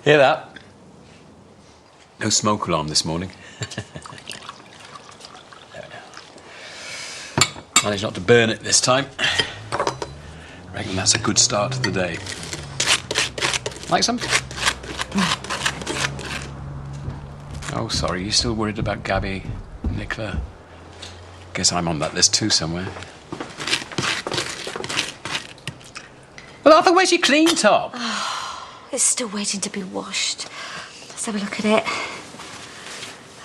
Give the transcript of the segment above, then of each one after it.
Hear that? No smoke alarm this morning. Managed not to burn it this time. Reckon that's a good start to the day. Like some? Oh, sorry, you still worried about Gabby, Nicola? Guess I'm on that list too somewhere. Well, Arthur, where's your clean top? Oh, it's still waiting to be washed. Let's have a look at it.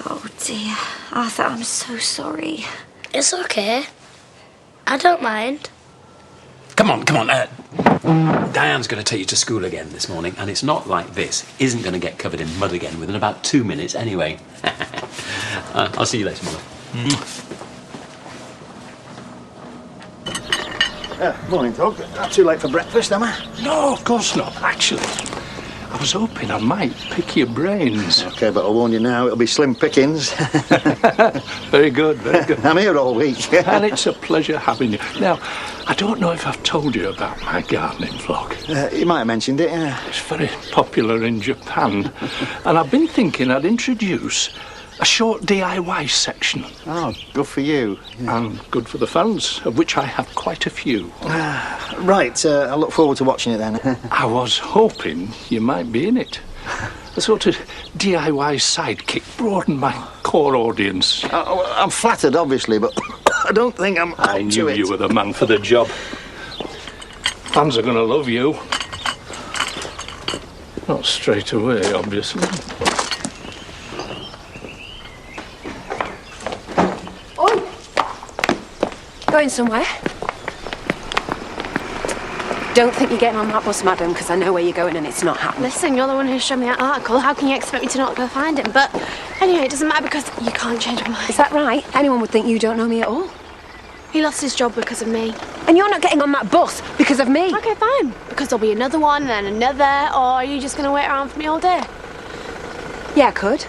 Oh, dear. Arthur, I'm so sorry. It's okay. I don't mind. Come on. Diane's going to take you to school again this morning, and it's not like this isn't going to get covered in mud again within about 2 minutes anyway. I'll see you later, Mother. Morning, Doug. Not too late for breakfast, am I? No, of course not. Actually, I was hoping I might pick your brains. OK, but I'll warn you now, it'll be slim pickings. Very good, very good. I'm here all week. And it's a pleasure having you. Now, I don't know if I've told you about my gardening vlog. You might have mentioned it, yeah. It's very popular in Japan. And I've been thinking I'd introduce a short DIY section. Oh, good for you. Yeah. And good for the fans, of which I have quite a few. Right, I look forward to watching it then. I was hoping you might be in it. A sort of DIY sidekick, broaden my core audience. I'm flattered, obviously, but I don't think I'm up I to knew it. you were the man for the job. Fans are going to love you. Not straight away, obviously. Going somewhere? Don't think you're getting on that bus, madam, because I know where you're going and it's not happening. Listen, you're the one who showed me that article. How can you expect me to not go find him? But anyway, it doesn't matter because you can't change my mind. Is that right? Anyone would think you don't know me at all. He lost his job because of me. And you're not getting on that bus because of me. Okay, fine. Because there'll be another one and then another, or are you just going to wait around for me all day? Yeah, I could.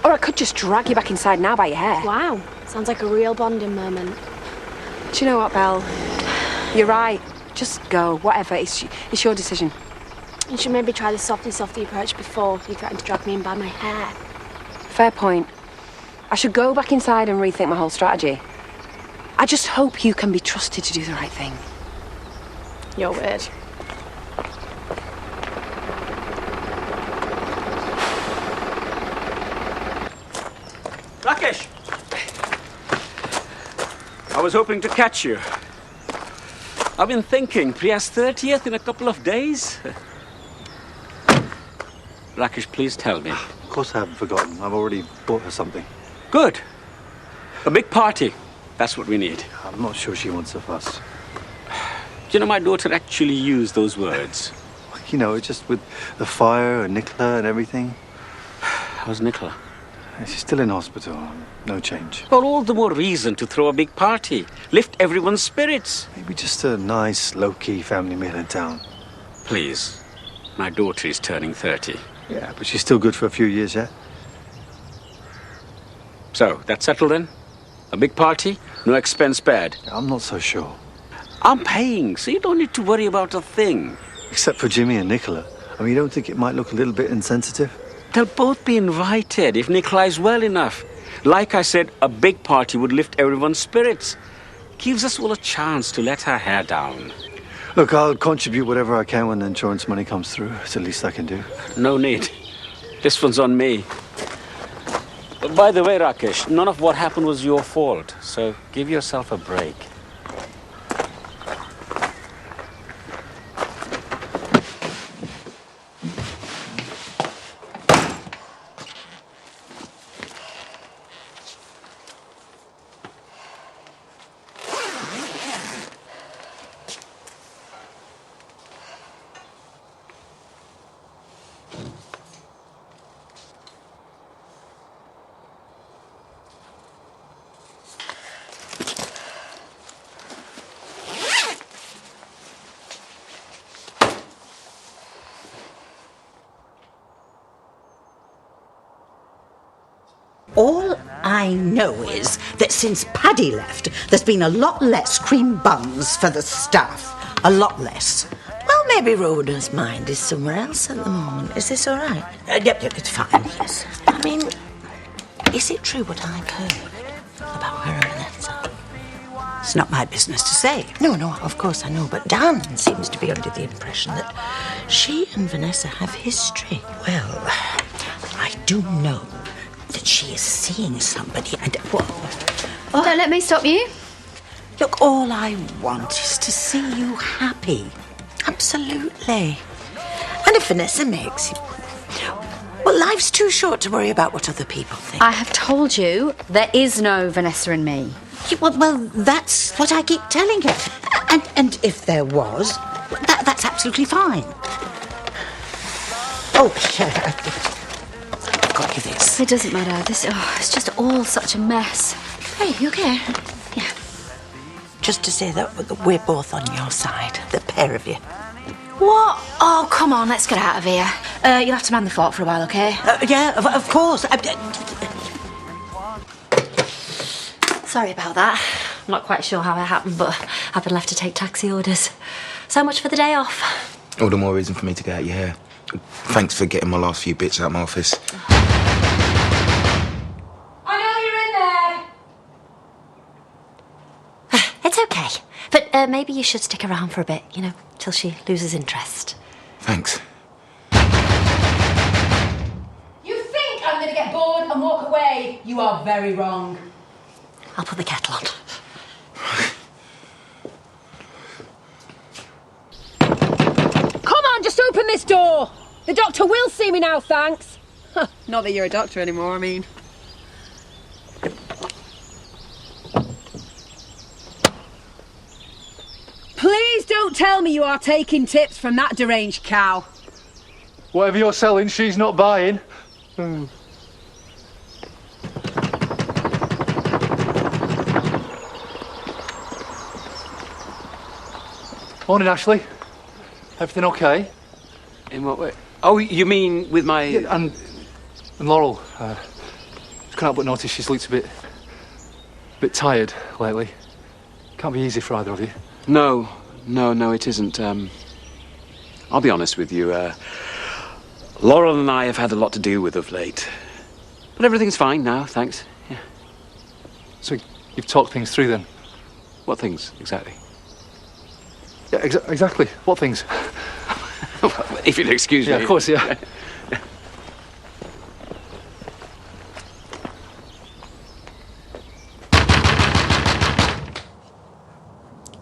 Or I could just drag you back inside now by your hair. Wow, sounds like a real bonding moment. Do you know what, Belle? You're right. Just go, whatever. It's your decision. You should maybe try the softy approach before you threaten to drag me in by my hair. Fair point. I should go back inside and rethink my whole strategy. I just hope you can be trusted to do the right thing. You're weird. Rakesh! I was hoping to catch you. I've been thinking, Priya's 30th in a couple of days. Rakesh, please tell me. Of course I haven't forgotten. I've already bought her something. Good. A big party. That's what we need. I'm not sure she wants a fuss. Do you know, my daughter actually used those words. You know, just with the fire and Nicola and everything. How's Nicola? She's still in hospital. No change. Well, all the more reason to throw a big party. Lift everyone's spirits. Maybe just a nice, low-key family meal in town. Please. My daughter is turning 30. Yeah, but she's still good for a few years yet. So, that's settled then? A big party? No expense spared? I'm not so sure. I'm paying, so you don't need to worry about a thing. Except for Jimmy and Nicola. I mean, you don't think it might look a little bit insensitive? They'll both be invited if Nicola is well enough. Like I said, a big party would lift everyone's spirits. Gives us all a chance to let our hair down. Look, I'll contribute whatever I can when the insurance money comes through. It's the least I can do. No need. This one's on me. By the way, Rakesh, none of what happened was your fault, so give yourself a break. All I know is that since Paddy left, there's been a lot less cream buns for the staff. A lot less. Well, maybe Rhoda's mind is somewhere else at the moment. Is this all right? Yep, it's fine, yes. I mean, is it true what I've heard about her and Vanessa? It's not my business to say. No, of course I know, but Dan seems to be under the impression that she and Vanessa have history. Well, I do know that she is seeing somebody and... Don't let me stop you. Look, all I want is to see you happy. Absolutely. And if Vanessa makes you... Well, life's too short to worry about what other people think. I have told you there is no Vanessa and me. Well, that's what I keep telling you. And if there was, that's absolutely fine. Oh, I've got you this. It doesn't matter. It's just all such a mess. Hey, you okay? Yeah. Just to say that we're both on your side, the pair of you. What? Oh, come on, let's get out of here. You'll have to man the fort for a while, okay? Yeah, of course. Sorry about that. I'm not quite sure how it happened, but I've been left to take taxi orders. So much for the day off. All the more reason for me to get out your hair. Thanks for getting my last few bits out of my office. I know you're in there. It's okay. But maybe you should stick around for a bit, till she loses interest. Thanks. You think I'm going to get bored and walk away? You are very wrong. I'll put the kettle on. Come on, just open this door. The doctor will see me now, thanks. Not that you're a doctor anymore, I mean. Please don't tell me you are taking tips from that deranged cow. Whatever you're selling, she's not buying. Morning, Ashley. Everything okay? In what way? Oh, you mean with my... Yeah, and Laurel. Can't help but notice she's looked a bit tired lately. Can't be easy for either of you. No, it isn't. I'll be honest with you. Laurel and I have had a lot to deal with of late. But everything's fine now, thanks. Yeah. So you've talked things through then? What things, exactly? Yeah, exactly. What things? If you'll excuse me. Yeah, of course, yeah.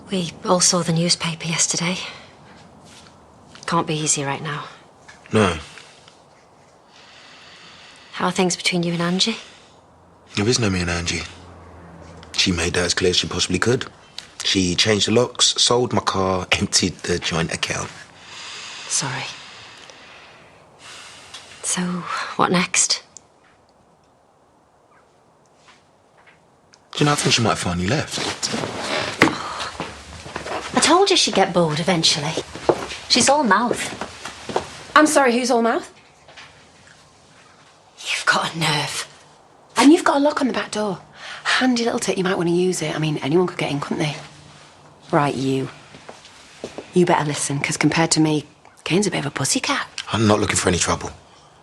We all saw the newspaper yesterday. Can't be easy right now. No, How are things between you and Angie? there is no me and Angie. She made that as clear as she possibly could. She changed the locks, sold my car, emptied the joint account. Sorry. So, what next? Do you know, I think she might have finally left. I told you she'd get bored eventually. She's all mouth. I'm sorry, who's all mouth? You've got a nerve. And you've got a lock on the back door. Handy little tip, you might want to use it. I mean, anyone could get in, couldn't they? Right, you. You better listen, because compared to me, Kane's a bit of a pussycat. I'm not looking for any trouble.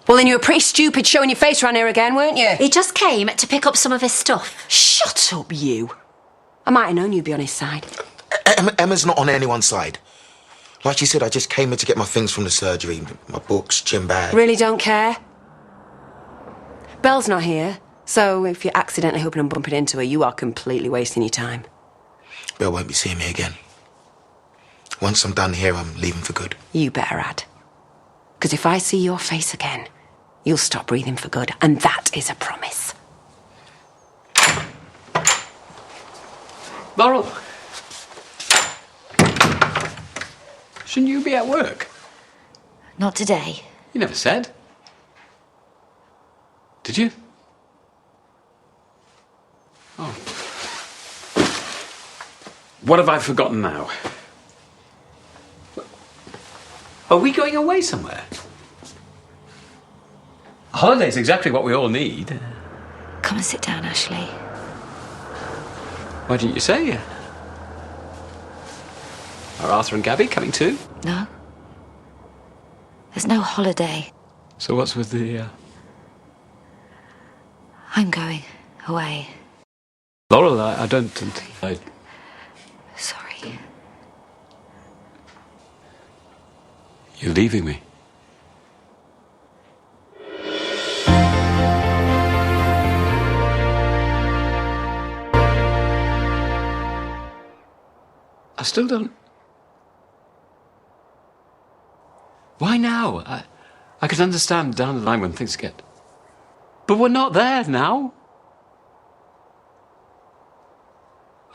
Well, then you were pretty stupid showing your face around here again, weren't you? He just came to pick up some of his stuff. Shut up, you. I might have known you'd be on his side. Emma's not on anyone's side. Like she said, I just came in to get my things from the surgery. My books, gym bag. Really don't care? Belle's not here, so if you're accidentally hoping and bumping into her, you are completely wasting your time. Belle won't be seeing me again. Once I'm done here, I'm leaving for good. You better add. Because if I see your face again, you'll stop breathing for good, and that is a promise. Laurel. Shouldn't you be at work? Not today. You never said. Did you? Oh. What have I forgotten now? Are we going away somewhere? A holiday's exactly what we all need. Come and sit down, Ashley. Why didn't you say? Are Arthur and Gabby coming too? No, There's no holiday. So what's with the... I'm going away. Laurel, I don't... Sorry. You're leaving me. I still don't... Why now? I could understand down the line when things get... But we're not there now.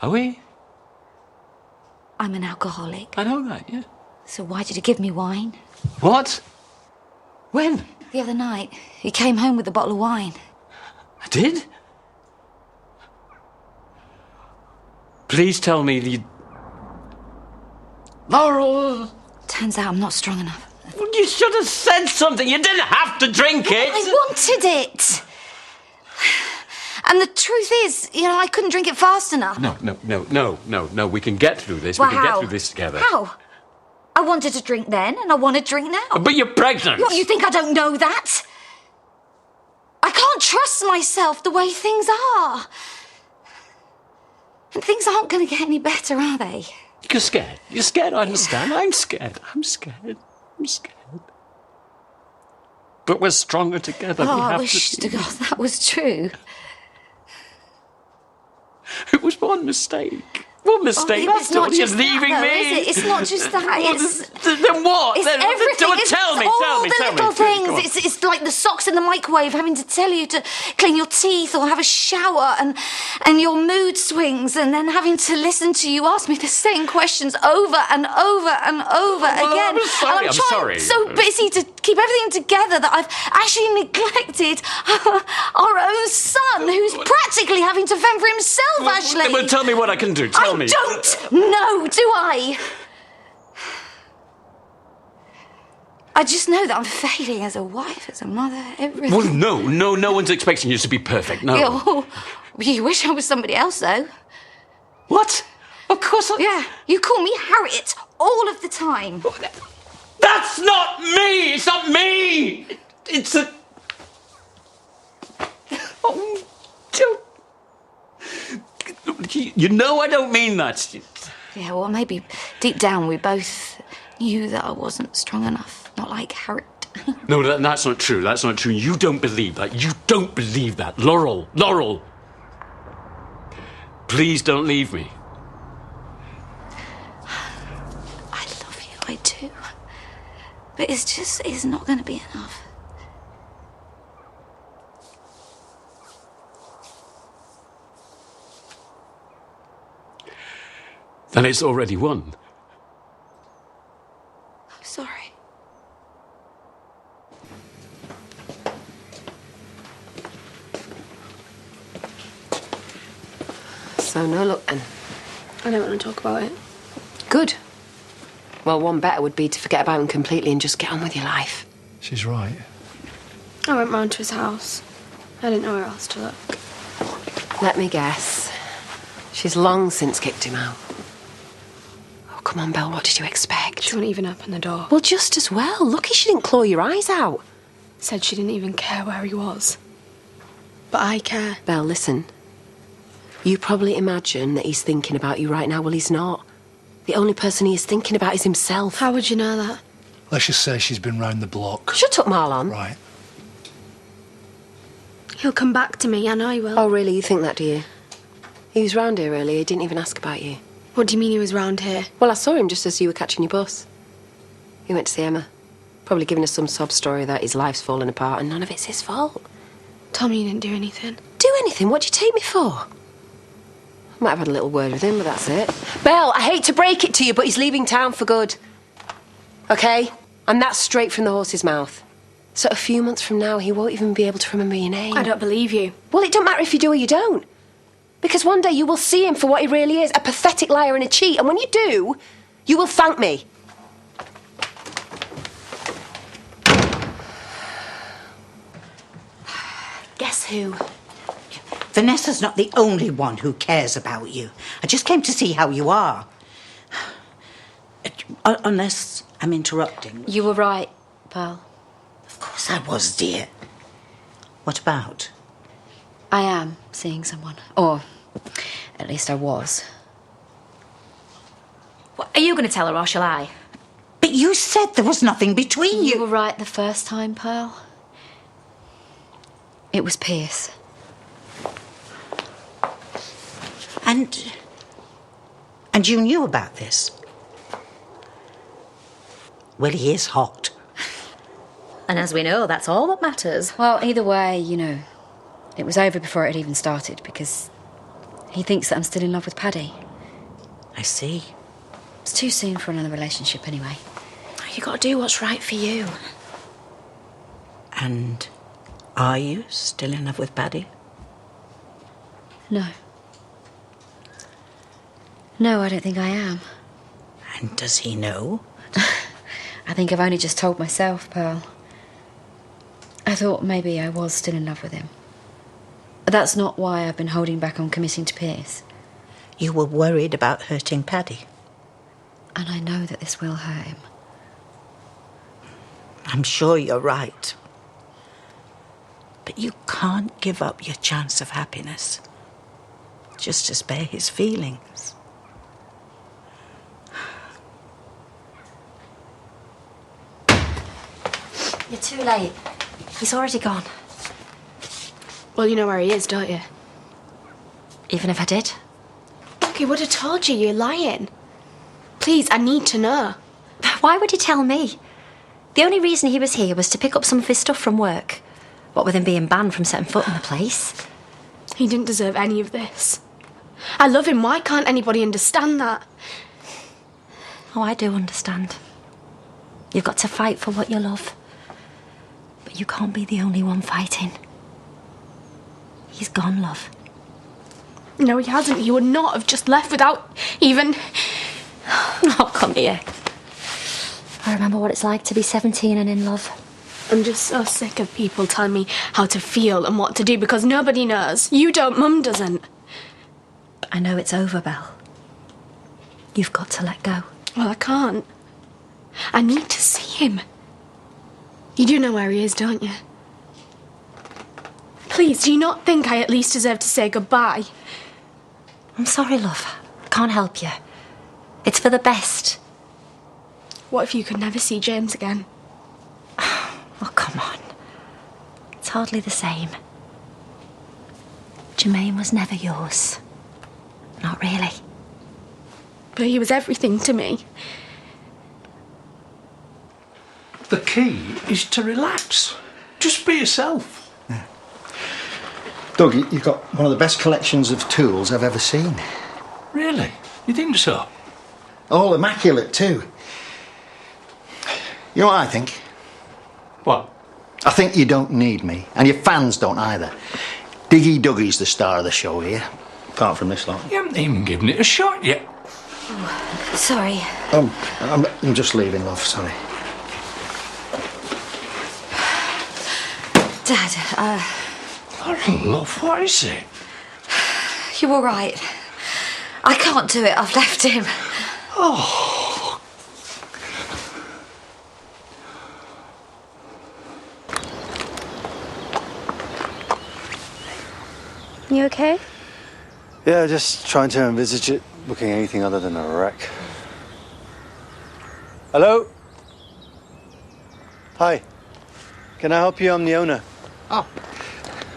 Are we? I'm an alcoholic. I know that, yeah. So why did you give me wine? What? When? The other night. You came home with a bottle of wine. I did? Please tell me you... Laurel! Turns out I'm not strong enough. Well, you should have said something. You didn't have to drink it. I wanted it. And the truth is, I couldn't drink it fast enough. No. We can get through this. Well, we can how? get through this together. How? I wanted to drink then, and I want to drink now. But you're pregnant. What, you think I don't know that? I can't trust myself the way things are. And things aren't going to get any better, are they? You're scared. You're scared, I understand. I'm scared. But we're stronger together. Oh, we have I wish to God that was true. It was one mistake. One mistake. Oh, That's all. You're leaving though, me. Is it? It's not just that. Then what? It's Then everything. Tell me. All the little Please, things. It's like the socks in the microwave, having to tell you to clean your teeth or have a shower, and your mood swings, and then having to listen to you ask me the same questions over and over and over again. I'm sorry. And I'm trying so busy to keep everything together that I've actually neglected our own son, who's practically having to fend for himself. Ashley, Well, tell me what I can do. Tell me. I don't know, do I? I just know that I'm failing as a wife, as a mother, everything. Well, no one's expecting you to be perfect, no. You wish I was somebody else, though. What? Of course I... Yeah, you call me Harriet all of the time. That's not me! It's not me! It's a... Oh, don't... You know I don't mean that. Yeah, well, maybe deep down we both knew that I wasn't strong enough. Not like Harriet. No, that's not true. That's not true. You don't believe that. You don't believe that. Laurel! Please don't leave me. I love you, I do. But it's not going to be enough. Then it's already won. I'm sorry. So no luck then? I don't want to talk about it. Good. Well, one better would be to forget about him completely and just get on with your life. She's right. I went round to his house. I didn't know where else to look. Let me guess. She's long since kicked him out. Oh, come on, Belle, what did you expect? She wouldn't even open the door. Well, just as well. Lucky she didn't claw your eyes out. Said she didn't even care where he was. But I care. Belle, listen. You probably imagine that he's thinking about you right now. Well, he's not. The only person he is thinking about is himself. How would you know that? Let's just say she's been round the block. Shut up, Marlon. Right. He'll come back to me, and I will. Oh, really? You think that, do you? He was round here earlier. He didn't even ask about you. What do you mean he was round here? Well, I saw him just as you were catching your bus. He went to see Emma. Probably giving us some sob story that his life's fallen apart and none of it's his fault. Told me you didn't do anything. Do anything? What'd you take me for? Might have had a little word with him, but that's it. Belle, I hate to break it to you, but he's leaving town for good. Okay? And that's straight from the horse's mouth. So a few months from now, he won't even be able to remember your name. I don't believe you. Well, it don't matter if you do or you don't. Because one day you will see him for what he really is, a pathetic liar and a cheat. And when you do, you will thank me. Guess who? Vanessa's not the only one who cares about you. I just came to see how you are. Unless I'm interrupting. You were right. Pearl. Of course I was, dear. What about? I am seeing someone. Or, at least I was. What, are you going to tell her or shall I? But you said there was nothing between you. You were right the first time, Pearl. It was Pierce. And you knew about this? Well, he is hot. And as we know, that's all that matters. Well, either way, you know, it was over before it had even started because he thinks that I'm still in love with Paddy. I see. It's too soon for another relationship anyway. You got to do what's right for you. And are you still in love with Paddy? No. No, I don't think I am. And does he know? I think I've only just told myself, Pearl. I thought maybe I was still in love with him. That's not why I've been holding back on committing to Pierce. You were worried about hurting Paddy. And I know that this will hurt him. I'm sure you're right. But you can't give up your chance of happiness just to spare his feelings. You're too late. He's already gone. Well, you know where he is, don't you? Even if I did? Look, he would have told you. You're lying. Please, I need to know. Why would he tell me? The only reason he was here was to pick up some of his stuff from work. What with him being banned from setting foot in the place. He didn't deserve any of this. I love him. Why can't anybody understand that? Oh, I do understand. You've got to fight for what you love. But you can't be the only one fighting. He's gone, love. No, he hasn't. He would not have just left without even... Oh, come here. I remember what it's like to be 17 and in love. I'm just so sick of people telling me how to feel and what to do because nobody knows. You don't, Mum doesn't. I know it's over, Belle. You've got to let go. Well, I can't. I need to see him. You do know where he is, don't you? Please, do you not think I at least deserve to say goodbye? I'm sorry, love. I can't help you. It's for the best. What if you could never see James again? Oh, come on. It's hardly the same. Jermaine was never yours. Not really. But he was everything to me. The key is to relax. Just be yourself. Yeah. Doug, you've got one of the best collections of tools I've ever seen. Really? You think so? All immaculate, too. You know what I think? What? I think you don't need me, and your fans don't either. Diggy Dougie's the star of the show here, apart from this lot. You haven't even given it a shot yet. Oh, sorry. I'm just leaving, love, sorry. Dad, Laurel, love, what is it? you're all right. I can't do it. I've left him. Oh. You okay? Yeah, just trying to envisage it looking anything other than a wreck. Hello? Hi. Can I help you? I'm the owner. Oh,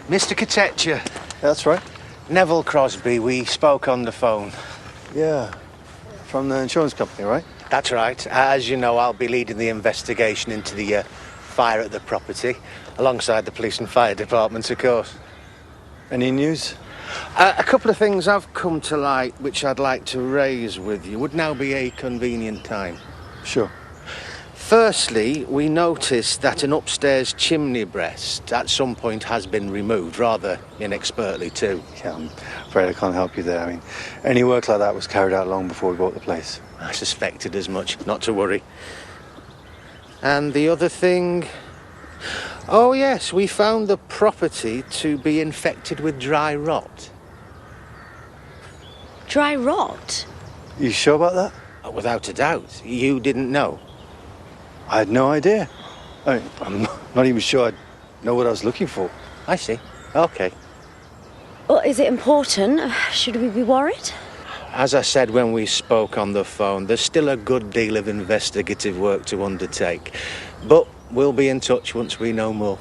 Mr. Katecha. That's right. Neville Crosby, we spoke on the phone. Yeah. From the insurance company, right? That's right. As you know, I'll be leading the investigation into the fire at the property, alongside the police and fire departments, of course. Any news? A couple of things have come to light which I'd like to raise with you. Would now be a convenient time? Sure. Firstly, we noticed that an upstairs chimney breast at some point has been removed, rather inexpertly too. Yeah, I'm afraid I can't help you there. I mean, any work like that was carried out long before we bought the place. I suspected as much, not to worry. And the other thing... Oh yes, we found the property to be infected with dry rot. Dry rot? You sure about that? Without a doubt. You didn't know? I had no idea. I mean, I'm not even sure I know what I was looking for. I see. Okay. Well, is it important? Should we be worried? As I said when we spoke on the phone, there's still a good deal of investigative work to undertake. But we'll be in touch once we know more.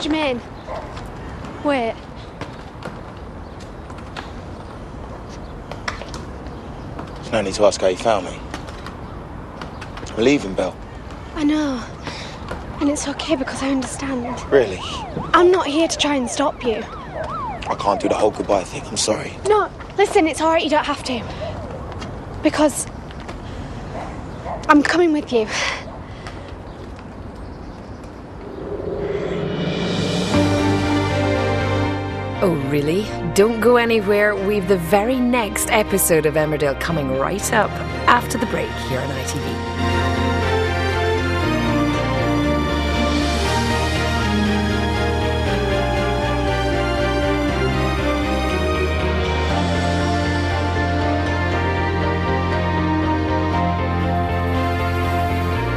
Jermaine. Wait. There's no need to ask how you found me. I'm leaving, Belle. I know. And it's okay because I understand. Really? I'm not here to try and stop you. I can't do the whole goodbye thing. I'm sorry. No, listen, it's alright, you don't have to. Because I'm coming with you. Oh, really? Don't go anywhere. We've the very next episode of Emmerdale coming right up after the break here on ITV.